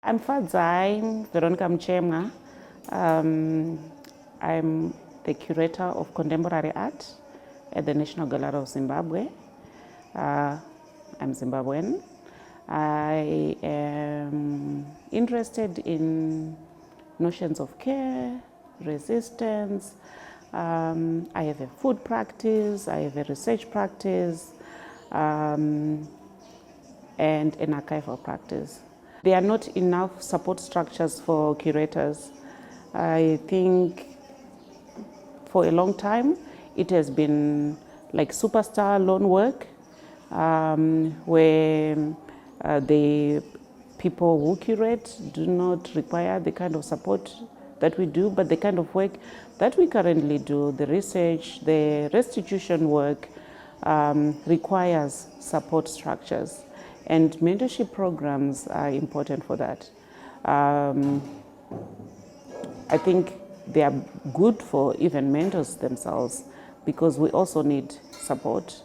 I'm Fadzai Veronica Muchemwa. I'm the Curator of Contemporary Art at the National Gallery of Zimbabwe. I'm Zimbabwean. I am interested in notions of care, resistance. I have a food practice, I have a research practice, and an archival practice. There are not enough support structures for curators. I think for a long time it has been like superstar loan work, where the people who curate do not require the kind of support that we do, but the kind of work that we currently do, the research, the restitution work, requires support structures. And mentorship programs are important for that. I think they are good for even mentors themselves because we also need support.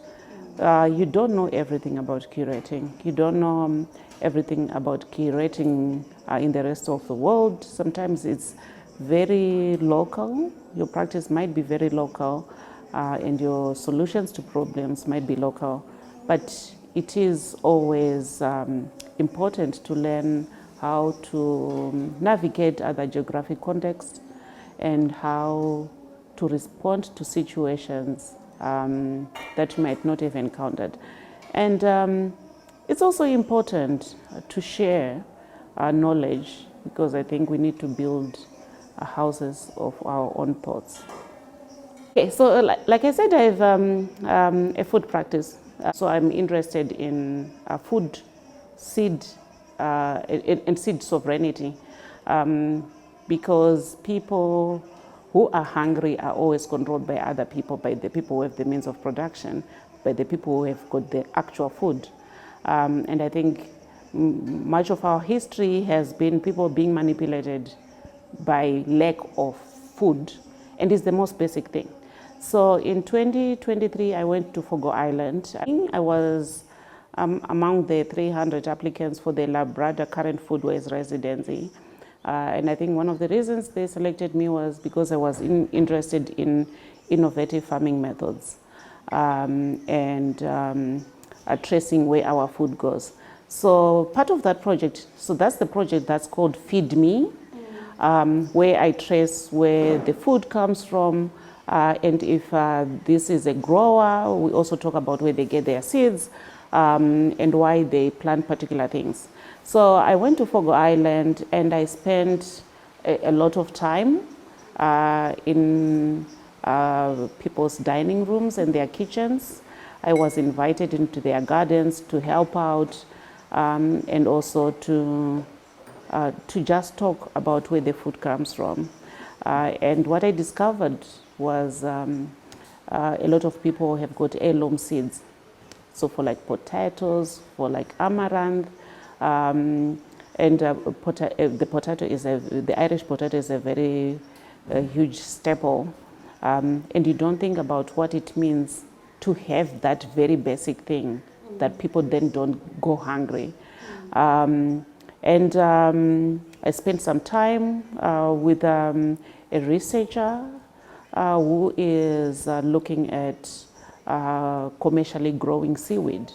You don't know everything about curating. You don't know everything about curating in the rest of the world. Sometimes it's very local. Your practice might be very local and your solutions to problems might be local. But it is always important to learn how to navigate other geographic contexts and how to respond to situations that you might not have encountered. And it's also important to share our knowledge because I think we need to build houses of our own thoughts. Okay, so like I said, I have a food practice. So I'm interested in food, seed, and seed sovereignty, because people who are hungry are always controlled by other people, by the people who have the means of production, by the people who have got the actual food. And I think much of our history has been people being manipulated by lack of food, and it's the most basic thing. So in 2023, I went to Fogo Island. I was among the 300 applicants for the Labrada Current Foodways residency. And I think one of the reasons they selected me was because I was interested in innovative farming methods and tracing where our food goes. So part of that project, so that's the project that's called Feed Me, where I trace where the food comes from, and if this is a grower, we also talk about where they get their seeds and why they plant particular things. So I went to Fogo Island and I spent a lot of time in people's dining rooms and their kitchens. I was invited into their gardens to help out and also to just talk about where the food comes from. And what I discovered was a lot of people have got heirloom seeds. So for like potatoes, for like amaranth, and the potato is the Irish potato is a very huge staple. And you don't think about what it means to have that very basic thing that people then don't go hungry. And I spent some time with a researcher who is looking at commercially growing seaweed,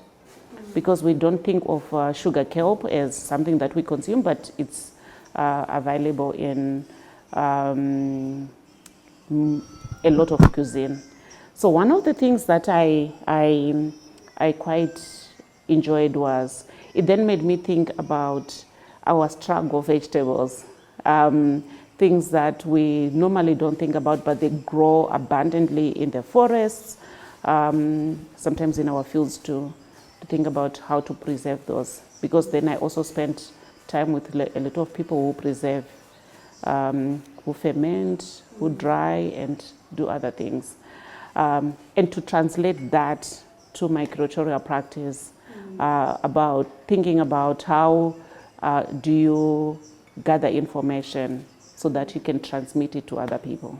because we don't think of sugar kelp as something that we consume, but it's available in a lot of cuisine. So one of the things that I quite enjoyed was it then made me think about our struggle vegetables, things that we normally don't think about, but they grow abundantly in the forests, sometimes in our fields too, to think about how to preserve those. Because then I also spent time with a lot of people who preserve, who ferment, who dry, and do other things. And to translate that to my curatorial practice, about thinking about how do you gather information so that you can transmit it to other people.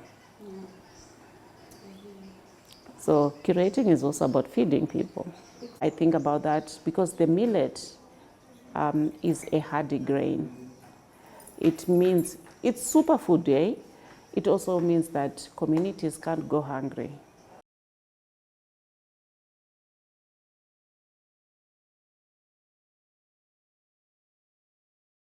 So curating is also about feeding people. I think about that because the millet is a hardy grain. It means it's superfood day. It also means that communities can't go hungry.